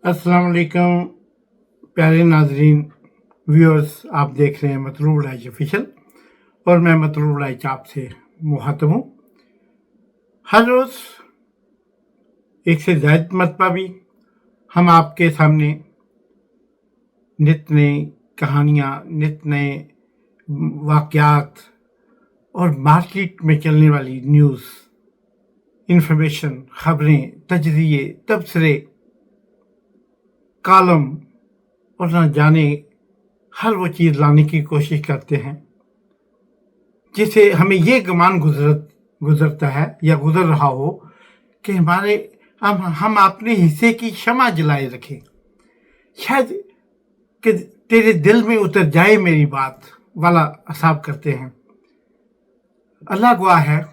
अस्सलाम वालेकुम प्यारे नाजरीन व्यूअर्स, आप देख रहे हैं मतलूब लाइच ऑफिशियल और मैं मतलूब लाइच आपसे मुखातब हूँ। हर रोज़ एक से ज़ायद मरतबा भी हम आपके सामने नित नई कहानियाँ, नित नए वाक़यात और मार्केट में चलने वाली न्यूज़, इंफॉर्मेशन, खबरें, तजज़िये, तबसरे, कॉलम और न जाने हर वो चीज़ लाने की कोशिश करते हैं जिससे हमें ये गुमान गुजरता है या गुजर रहा हो कि हम अपने हिस्से की शमा जलाए रखें, शायद कि तेरे दिल में उतर जाए मेरी बात वाला हिसाब करते हैं। अल्लाह गवाह है,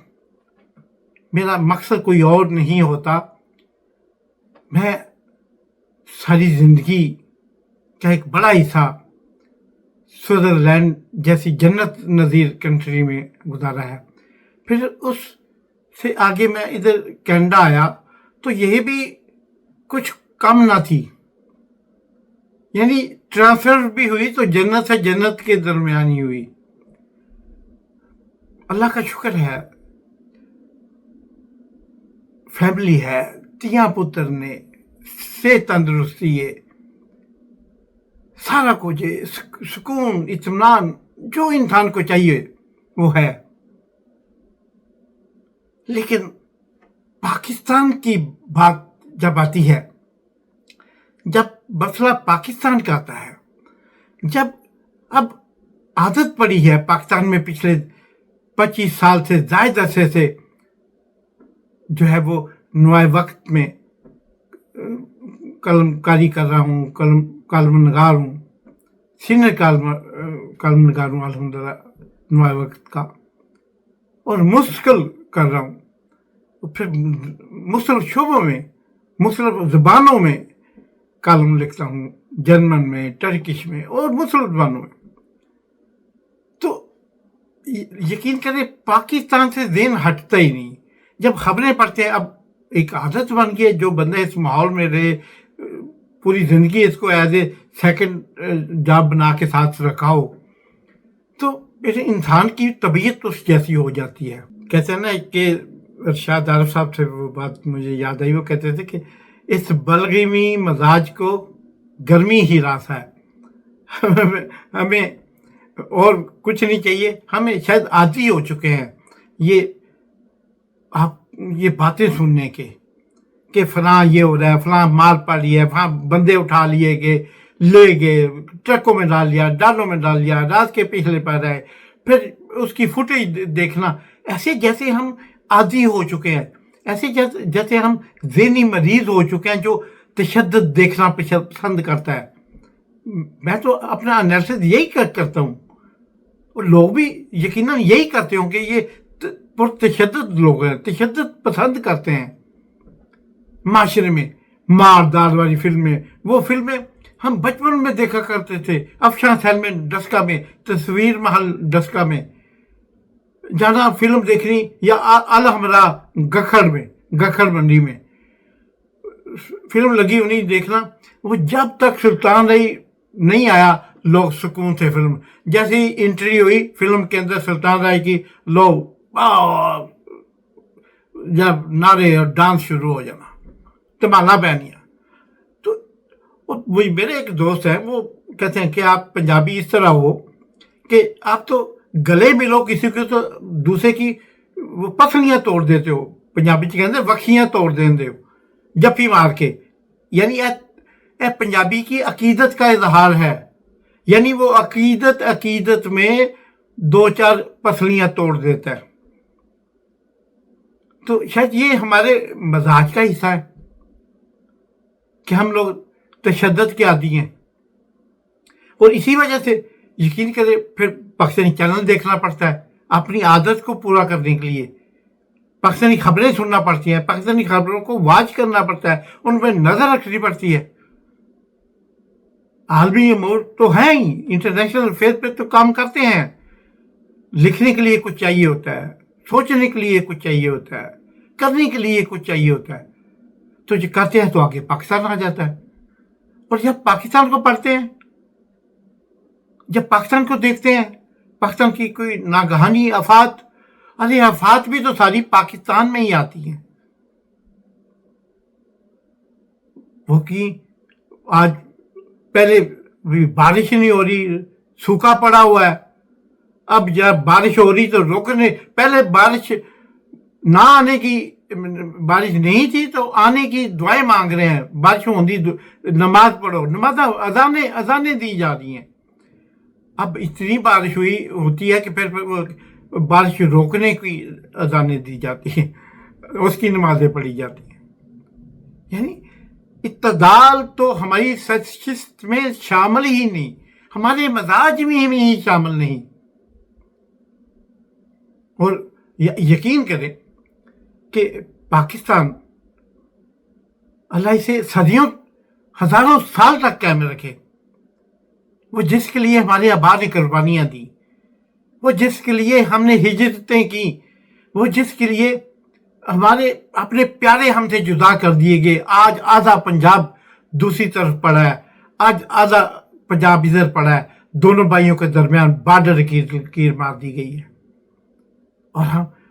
मेरा मकसद कोई और नहीं होता। मैं सारी ज़िंदगी का एक बड़ा हिस्सा स्विट्ज़रलैंड जैसी जन्नत नज़ीर कंट्री में गुजारा है। फिर उससे आगे मैं इधर कनाडा आया तो यह भी कुछ कम ना थी, यानी ट्रांसफर भी हुई तो जन्नत से जन्नत के दरमियान ही हुई। अल्लाह का शुक्र है, फैमिली है, तिया पुत्र ने, से तंदुरुस्ती है, सारा कुछ है, सुकून, इत्मीनान जो इंसान को चाहिए वो है। लेकिन पाकिस्तान की बात जब आती है, जब मसला पाकिस्तान का आता है, जब अब आदत पड़ी है पाकिस्तान में पिछले 25 साल से ज़ायद अरसे से जो है वो नए वक्त में कलमकारी कर रहा हूँ, कलम नगार हूँ, सीनियर कलम नगार हूँ अल्हम्दुलिल्लाह नए वक्त का, और मुस्तकिल कर रहा हूँ। फिर मुख्तलिफ शोबों में, मुख्तलिफ ज़बानों में कलम लिखता हूँ, जर्मन में, टर्किश में और मुख्तलिफ ज़बानों में। तो यकीन करें पाकिस्तान से ज़हन हटता ही नहीं। जब खबरें पढ़ते हैं, अब एक आदत बन गई है, जो बंदा इस माहौल में रहे पूरी ज़िंदगी इसको एज ए सेकंड जॉब बना के साथ रखा हो, तो फिर इंसान की तबीयत उस जैसी हो जाती है। कहते हैं ना कि इरशाद आरिफ साहब से वो बात मुझे याद आई, वो कहते थे कि इस बलगमी मजाज को गर्मी ही रास है। हमें और कुछ नहीं चाहिए, हमें शायद आदी हो चुके हैं ये बातें सुनने के कि फलां ये हो रहा है, फलां माल पा लिया है, फलां बंदे उठा लिए गए, ले गए, ट्रकों में डाल लिया, डालों में डाल लिया, रात के पिछले पा रहा है, फिर उसकी फुटेज देखना, ऐसे जैसे हम आदी हो चुके हैं, ऐसे जैसे हम ज़हनी मरीज हो चुके हैं जो तशद्दुद देखना पसंद करता है। मैं तो अपना एनालिसिस यही करता हूँ, और लोग भी यकीनन यही करते होंगे। ये पुरतशद्दुद लोग हैं, तशद्दुद पसंद करते हैं माशरे में। मारदार वाली फिल्में, वो फिल्में हम बचपन में देखा करते थे, अफशान सैलमन डस्का में, तस्वीर महल डस्का में जाना फिल्म देखनी, या अलहमरा गखड़ मंडी में फिल्म लगी उन्हीं देखना। वो जब तक सुल्तान रही नहीं आया, लोग सुकून से फिल्म, जैसे ही एंट्री हुई फिल्म के अंदर सुल्तान राय की, लोग जब नारे और डांस शुरू हो जाना, तमाला बहनिया। तो वही मेरे एक दोस्त है, वो कहते हैं कि आप पंजाबी इस तरह हो कि आप तो गले मिलो किसी को तो दूसरे की वो पसलियां तोड़ देते हो, पंजाबी च कहते वखियां तोड़ देते हो जफ्फी मार के। यानी यह पंजाबी की अकीदत का इजहार है, यानी वो अकीदत में 2-4 पसलियां तोड़ देता है। तो शायद ये हमारे मजाज का हिस्सा है कि हम लोग तशद्दुद के आदी हैं, और इसी वजह से यकीन करें फिर पाकिस्तानी चैनल देखना पड़ता है अपनी आदत को पूरा करने के लिए। पाकिस्तानी खबरें सुनना पड़ती हैं, पाकिस्तानी खबरों को वॉच करना पड़ता है, उन पर नजर रखनी पड़ती है। आलमी अमूर तो हैं ही, इंटरनेशनल अफेयर पे तो काम करते हैं, लिखने के लिए कुछ चाहिए होता है, सोचने के लिए कुछ चाहिए होता है, करने के लिए कुछ चाहिए होता है, तो जो करते हैं तो आगे पाकिस्तान आ जाता है। और जब पाकिस्तान को पढ़ते हैं, जब पाकिस्तान को देखते हैं, पाकिस्तान की कोई नागहानी आफात, अरे आफात भी तो सारी पाकिस्तान में ही आती हैं। वो कि आज पहले बारिश नहीं हो रही, सूखा पड़ा हुआ है, अब जब बारिश हो रही तो रोकने, पहले बारिश ना आने की, बारिश नहीं थी तो आने की दुआएं मांग रहे हैं, बारिश होती नमाज पढ़ो, नमाज अजानें दी जा रही हैं। अब इतनी बारिश होती है कि फिर बारिश रोकने की अजानें दी जाती हैं, उसकी नमाजें पढ़ी जाती हैं। यानी इत्तदाल तो हमारी शिस्त में शामिल ही नहीं, हमारे मजाज में ही शामिल नहीं। और यकीन करें कि पाकिस्तान अल्लाह इसे सदियों हजारों साल तक कायम रखे। वो जिसके लिए हमारे आबा ने कुर्बानियां दी, वो जिसके लिए हमने हिजरतें की, वो जिसके लिए हमारे अपने प्यारे हमसे जुदा कर दिए गए। आज आधा पंजाब दूसरी तरफ पड़ा है, आज आधा पंजाब इधर पड़ा है, दोनों भाइयों के दरमियान बॉर्डर की लकीर मार दी गई है। और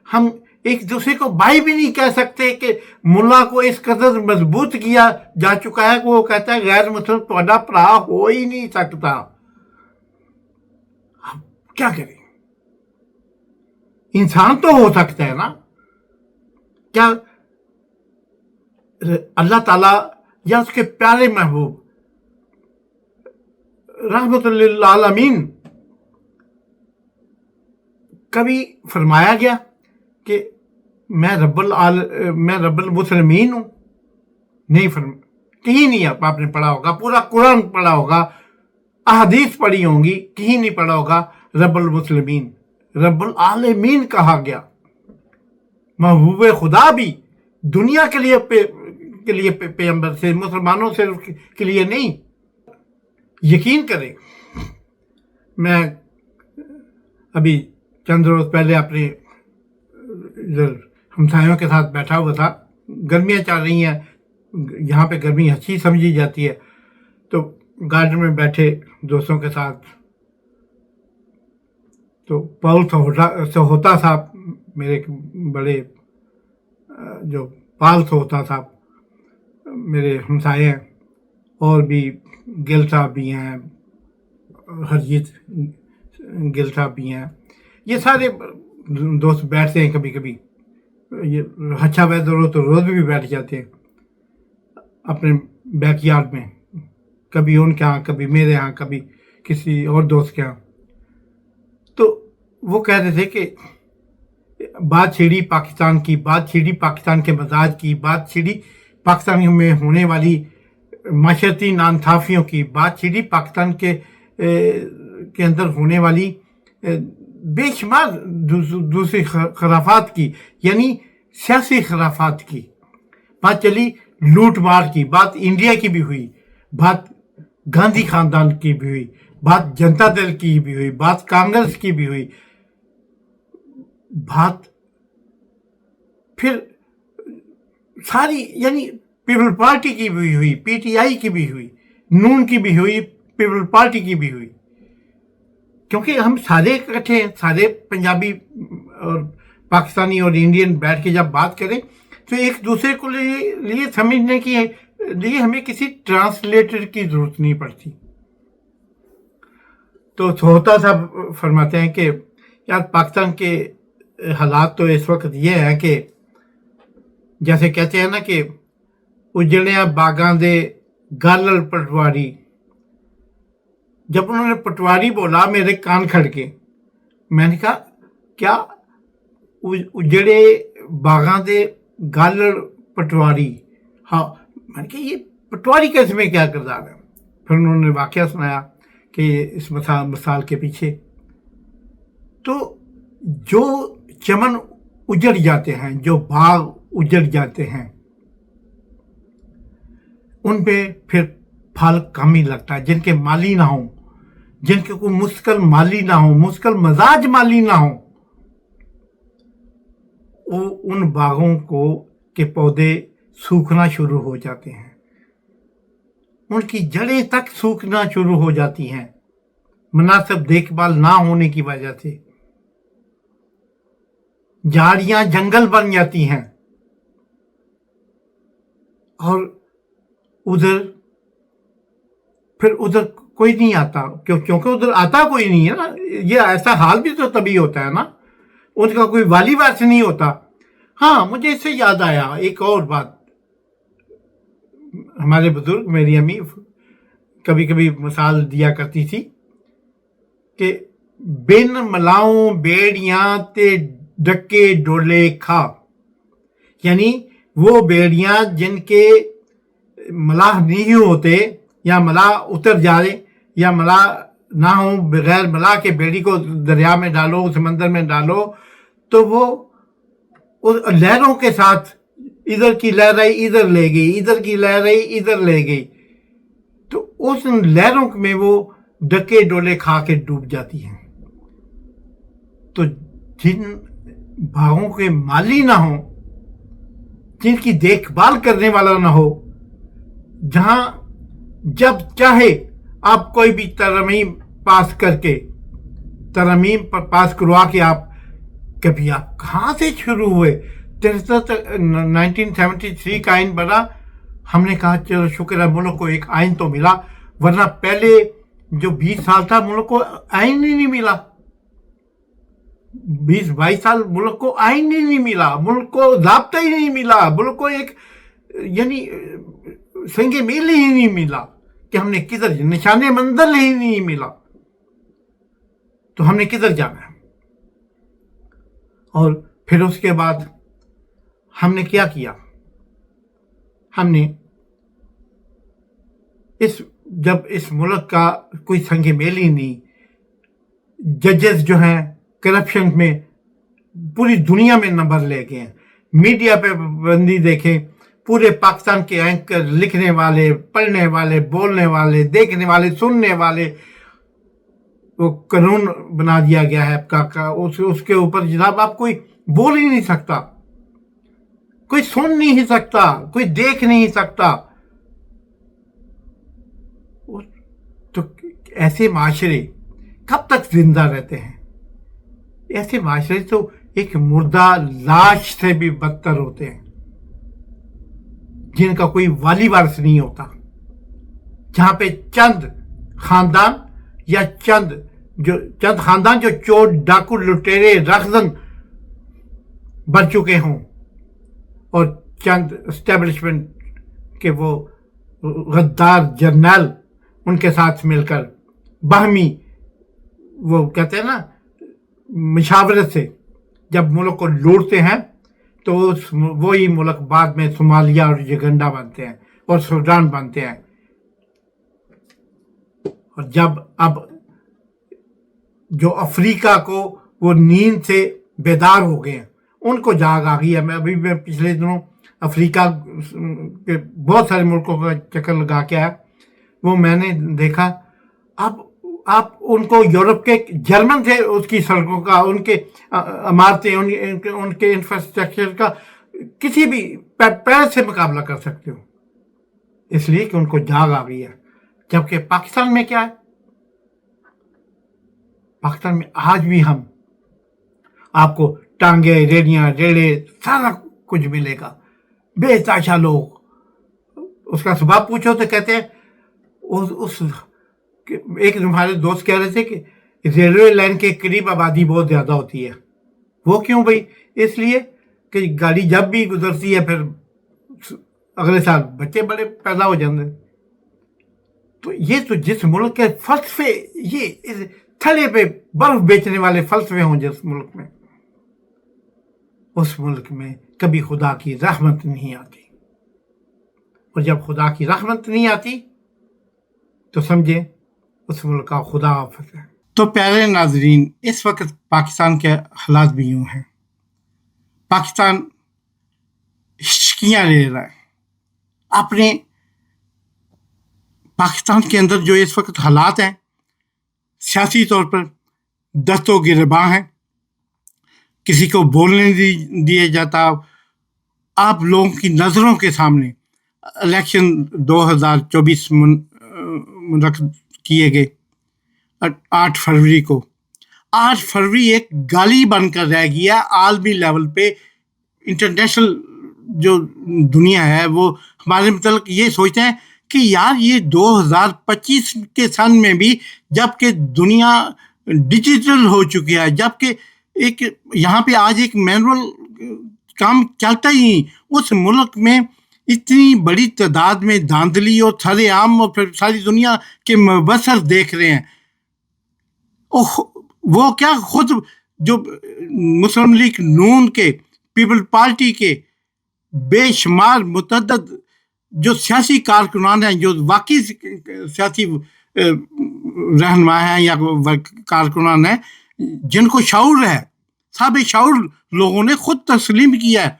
हम एक दूसरे को भाई भी नहीं कह सकते कि मुल्ला को इस कदर मजबूत किया जा चुका है कि वो कहता है गैर मुस्लिम तुम्हारा भरा हो ही नहीं सकता। हम क्या करें? इंसान तो हो सकता है ना? क्या अल्लाह ताला या उसके प्यारे महबूब रहमतुल लिल आलमीन कभी फरमाया गया कि मैं रब्बुल मुस्लिमीन हूं? नहीं कहीं नहीं आपने पढ़ा होगा, पूरा कुरान पढ़ा होगा, अहदीस पढ़ी होंगी, कहीं नहीं पढ़ा होगा रब्बुल मुस्लिमीन, रब्बुल आलमीन कहा गया। महबूब खुदा भी दुनिया के लिए पैगंबर से, मुसलमानों से के लिए नहीं। यकीन करें, मैं अभी चंद रोज पहले अपने हमसायों के साथ बैठा हुआ था, गर्मियाँ चल रही हैं, यहाँ पे गर्मी अच्छी समझी जाती है, तो गार्डन में बैठे दोस्तों के साथ, तो पाउल सोहता साहब, मेरे बड़े जो पाल सोहता साहब मेरे हमसाए हैं, और भी गिल साहब भी हैं, हरजीत गिल साहब भी हैं, ये सारे दोस्त बैठते हैं कभी कभी, ये अच्छा वेदर हो तो रोज़ भी बैठ जाते हैं अपने बैकयार्ड में, कभी उनके यहाँ, कभी मेरे यहाँ, कभी किसी और दोस्त के यहाँ। तो वो कह रहे थे कि बात छिड़ी पाकिस्तान की, बात छिड़ी पाकिस्तान के मजाज की, बात छिड़ी पाकिस्तान में होने वाली माशरती नाइंसाफियों की, बात छिड़ी पाकिस्तान के अंदर होने वाली बेशुमार दूसरी खराफात की, यानी सियासी खराफात की बात चली, लूट मार की बात इंडिया की भी हुई, बात गांधी खानदान की भी हुई, बात जनता दल की भी हुई, बात कांग्रेस की भी हुई, बात फिर सारी यानी पीपल पार्टी की भी हुई, पीटीआई की भी हुई, नून की भी हुई, पीपल पार्टी की भी हुई, क्योंकि हम सारे इकट्ठे हैं, सारे पंजाबी और पाकिस्तानी और इंडियन बैठ के जब बात करें तो एक दूसरे को लिए समझने के लिए हमें किसी ट्रांसलेटर की जरूरत नहीं पड़ती। तो सोहता साहब फरमाते हैं कि यार पाकिस्तान के हालात तो इस वक्त ये है कि जैसे कहते हैं ना कि उजड़िया बागां दे गालड़ पटवारी, जब उन्होंने पटवारी बोला मेरे कान खड़के, मैंने कहा क्या उजड़े बागां दे गालड़ पटवारी? हाँ, मैंने कहा ये पटवारी का इसमें क्या किरदार है? फिर उन्होंने वाकया सुनाया कि इस मिसाल के पीछे तो जो चमन उजड़ जाते हैं, जो बाग उजड़ जाते हैं, उन पे फिर फल कम ही लगता है। जिनके माली ना हो, जिनके कोई मुश्किल माली ना हो, मुश्किल मजाज माली ना हो, वो उन बागों को के पौधे सूखना शुरू हो जाते हैं, ان کی جڑیں تک سوکھنا شروع ہو جاتی ہیں مناسب دیکھ بھال نہ ہونے کی وجہ سے. جھاڑیاں جنگل بن جاتی ہیں اور ادھر کوئی نہیں آتا کیونکہ ادھر آتا کوئی نہیں ہے نا. یہ ایسا حال بھی تو تبھی ہوتا ہے نا, ان کا کوئی والی وارث نہیں ہوتا. ہاں مجھے اس سے یاد آیا ایک اور بات. ہمارے بزرگ, میری امی کبھی کبھی مثال دیا کرتی تھی کہ بن ملاؤں بیڑیاں تے ڈکے ڈولے کھا, یعنی وہ بیڑیاں جن کے ملاح نہیں ہوتے یا ملاح اتر جائے یا ملاح نہ ہو, بغیر ملاح کے بیڑی کو دریا میں ڈالو, سمندر میں ڈالو تو وہ لہروں کے ساتھ ادھر کی لہریں ادھر لے گئی, ادھر کی لہریں ادھر لے گئی, تو اس لہروں میں وہ ڈکے ڈولے کھا کے ڈوب جاتی ہیں. تو جن باغوں کے مالی نہ ہوں, جن کی دیکھ بھال کرنے والا نہ ہو, جہاں جب چاہے آپ کوئی بھی ترمیم پاس کر کے, ترمیم پر پاس کروا کے آپ کبھی آپ کہاں سے شروع ہوئے. 1973 کا آئین بنا, ہم نے کہا چلو شکر ہے ملک کو ایک آئین تو ملا, ورنہ پہلے جو 20 سال تھا ملک کو آئین ہی نہیں ملا. 20-22 سال ملک کو آئین ہی نہیں ملا, ملک کو ضابطہ ہی نہیں ملا, ملک کو ایک یعنی سنگ میل ہی نہیں ملا کہ ہم نے کدھر, نشان منزل ہی نہیں ملا, تو ہم نے کدھر جانا ہے. اور پھر اس کے بعد ہم نے کیا کیا, ہم نے جب اس ملک کا کوئی سنگ میل ہی نہیں, ججز جو ہیں کرپشن میں پوری دنیا میں نمبر لے گئے ہیں, میڈیا پہ بندی دیکھیں, پورے پاکستان کے اینکر, لکھنے والے, پڑھنے والے, بولنے والے, دیکھنے والے, سننے والے, وہ قانون بنا دیا گیا ہے اس کے اوپر جناب آپ کوئی بول ہی نہیں سکتا, کوئی سن نہیں سکتا, کوئی دیکھ نہیں سکتا. تو ایسے معاشرے کب تک زندہ رہتے ہیں؟ ایسے معاشرے تو ایک مردہ لاش سے بھی بدتر ہوتے ہیں, جن کا کوئی والی وارث نہیں ہوتا, جہاں پہ چند خاندان یا چند خاندان جو چور, ڈاکو, لٹیرے, رخزن بن چکے ہوں, اور چند اسٹیبلشمنٹ کے وہ غدار جرنیل ان کے ساتھ مل کر باہمی وہ کہتے ہیں نا مشاورت سے جب ملک کو لوٹتے ہیں, تو وہی ملک بعد میں صومالیہ اور یوگنڈا بنتے ہیں اور سوڈان بنتے ہیں. اور جب اب جو افریقہ کو وہ نیند سے بیدار ہو گئے ہیں, ان کو جاگ آ گئی ہے. میں پچھلے دنوں افریقہ کے بہت سارے ملکوں کا چکر لگا کے آیا, وہ میں نے دیکھا اب آپ ان کو یورپ کے جرمن سے اس کی سڑکوں کا, ان کے عمارتیں, ان کے انفراسٹرکچر کا کسی بھی پیر سے مقابلہ کر سکتے ہو, اس لیے کہ ان کو جاگ آ گئی ہے. جبکہ پاکستان میں کیا ہے, پاکستان میں آج بھی ہم آپ کو ٹانگے, ریڑیاں, ریڑے سارا کچھ ملے گا. بے تحاشا لوگ, اس کا سبب پوچھو تو کہتے ہیں ایک تمہارے دوست کہہ رہے تھے کہ ریلوے لائن کے قریب آبادی بہت زیادہ ہوتی ہے. وہ کیوں بھائی؟ اس لیے کہ گاڑی جب بھی گزرتی ہے پھر اگلے سال بچے بڑے پیدا ہو جاتے ہیں. تو یہ تو جس ملک کے فلسفے, یہ تھڑے پہ برف بیچنے والے فلسفے ہوں جس ملک میں, اس ملک میں کبھی خدا کی رحمت نہیں آتی. اور جب خدا کی رحمت نہیں آتی تو سمجھے اس ملک کا خدا حافظ ہے. تو پیارے ناظرین, اس وقت پاکستان کے حالات بھی یوں ہیں. پاکستان ہچکیاں لے رہا ہے. اپنے پاکستان کے اندر جو اس وقت حالات ہیں, سیاسی طور پر دست و گریباں ہیں, کسی کو بولنے نہیں دیا جاتا. آپ لوگوں کی نظروں کے سامنے الیکشن 2024 منعقد کیے گئے 8 فروری کو. 8 فروری ایک گالی بن کر رہ گیا عالمی لیول پہ. انٹرنیشنل جو دنیا ہے وہ ہمارے متعلق یہ سوچتے ہیں کہ یار یہ 2025 کے سن میں بھی جب کہ دنیا ڈیجیٹل ہو چکی ہے، جب کہ ایک یہاں پہ آج ایک مینول کام چلتا ہی، اس ملک میں اتنی بڑی تعداد میں دھاندلی اور سارے عام اور پھر ساری دنیا کے مبصر دیکھ رہے ہیں. وہ کیا خود جو مسلم لیگ نون کے، پیپل پارٹی کے بے شمار متعدد جو سیاسی کارکنان ہیں، جو واقعی سیاسی رہنما ہیں یا کارکنان ہیں جن کو شعور ہے، صاحب شعور لوگوں نے خود تسلیم کیا ہے.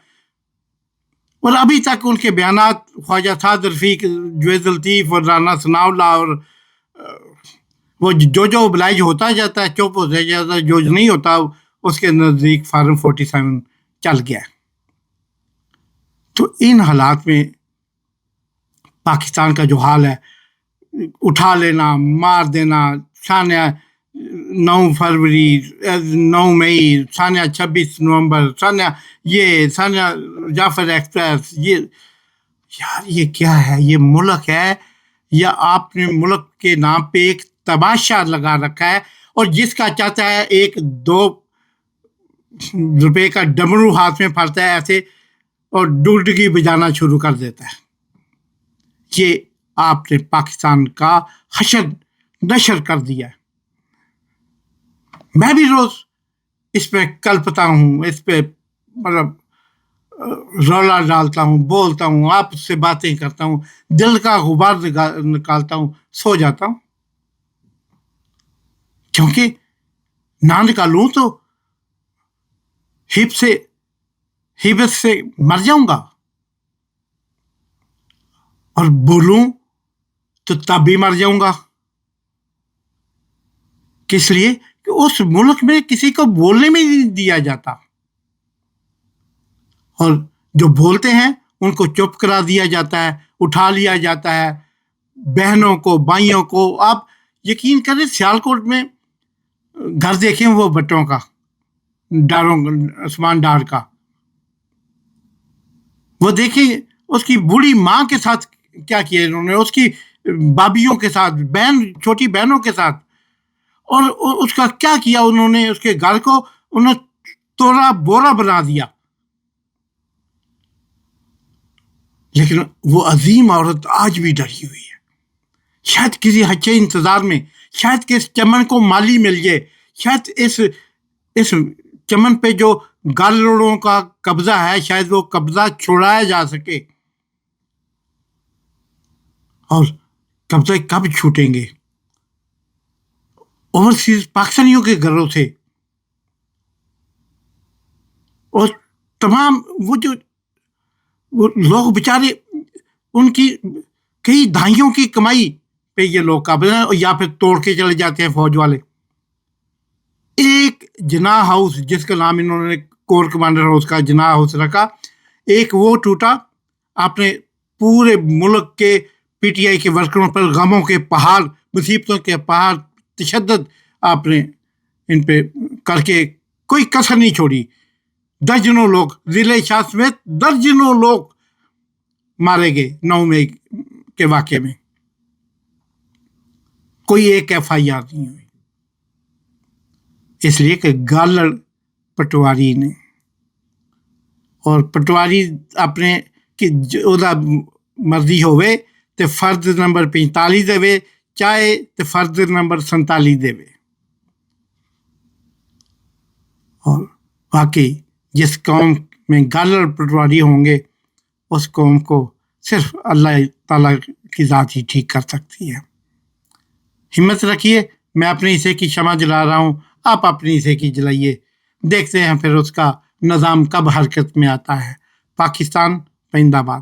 اور ابھی تک ان کے بیانات خواجہ سعد رفیق، جوید الطیف اور رانا ثناء اللہ، اور وہ جو بلائج ہوتا جاتا ہے چپ ہوتا جاتا ہے، جو نہیں ہوتا اس کے نزدیک فارم 47 چل گیا. تو ان حالات میں پاکستان کا جو حال ہے، اٹھا لینا، مار دینا، سانیہ 9 فروری، 9 مئی، سانیہ 26 نومبر، سانیہ یہ، سانیہ جعفر ایکسپریس، یہ یار یہ کیا ہے؟ یہ ملک ہے یا آپ نے ملک کے نام پہ ایک تماشا لگا رکھا ہے؟ اور جس کا چاہتا ہے 1-2 روپے کا ڈمرو ہاتھ میں پھڑتا ہے ایسے اور ڈگڈگی بجانا شروع کر دیتا ہے. یہ آپ نے پاکستان کا حشد نشر کر دیا ہے. میں بھی روز اس پہ کلپتا ہوں، اس پہ مطلب رولا ڈالتا ہوں، بولتا ہوں، آپ سے باتیں کرتا ہوں، دل کا غبار نکالتا ہوں، سو جاتا ہوں. کیونکہ نہ نکالوں تو ہیبت سے مر جاؤں گا، اور بولوں تو تب بھی مر جاؤں گا. کس لیے؟ کہ اس ملک میں کسی کو بولنے میں نہیں دیا جاتا، اور جو بولتے ہیں ان کو چپ کرا دیا جاتا ہے، اٹھا لیا جاتا ہے. بہنوں کو، بھائیوں کو، آپ یقین کریں سیالکوٹ میں گھر دیکھیں وہ بٹوں کا، ڈاروں عثمان ڈار کا، وہ دیکھیں اس کی بوڑھی ماں کے ساتھ کیا کیا انہوں نے، اس کی بابیوں کے ساتھ، چھوٹی بہنوں کے ساتھ، اور اس کا کیا کیا انہوں نے. اس کے گھر کو انہوں نے توڑا بورا بنا دیا. لیکن وہ عظیم عورت آج بھی ڈری ہوئی ہے، شاید کسی اچھے انتظار میں، شاید کہ اس چمن کو مالی مل جائے، شاید اس چمن پہ جو گالڑوں کا قبضہ ہے شاید وہ قبضہ چھڑایا جا سکے. اور قبضے کب چھوٹیں گے؟ اوورسیز پاکستانیوں کے گھروں سے. اور تمام وہ جو لوگ بیچارے، ان کی کئی دہائیوں کی کمائی پہ یہ لوگ قابض ہیں، یا پھر توڑ کے چلے جاتے ہیں فوج والے. ایک جناح ہاؤس جس کا نام انہوں نے کور کمانڈر ہاؤس کا جناح ہاؤس رکھا، ایک وہ ٹوٹا. آپ نے پورے ملک کے پی ٹی آئی کے ورکروں پر غموں کے پہاڑ، مصیبتوں کے پہاڑ، تشدد آپ نے ان پہ کر کے کوئی کسر نہیں چھوڑی. درجنوں لوگ، ضلع شاہ سمیت درجنوں لوگ مارے گئے 9 مئی کے واقعے میں. کوئی ایک ایف آئی آر نہیں ہوئی، اس لیے کہ گالڑ پٹواری نے، اور پٹواری اپنے کہ ਉਹਦਾ مرضی ہوئے تو فرد نمبر 45 دے، چاہے تو فرد نمبر 47 دے. اور واقعی جس قوم میں گالڑ پٹواری ہوں گے اس قوم کو صرف اللہ تعالیٰ کی ذات ہی ٹھیک کر سکتی ہے. ہمت رکھیے، میں اپنے حصے کی شمع جلا رہا ہوں، آپ اپنے حصے کی جلائیے. دیکھتے ہیں پھر اس کا نظام کب حرکت میں آتا ہے. پاکستان زندہ باد.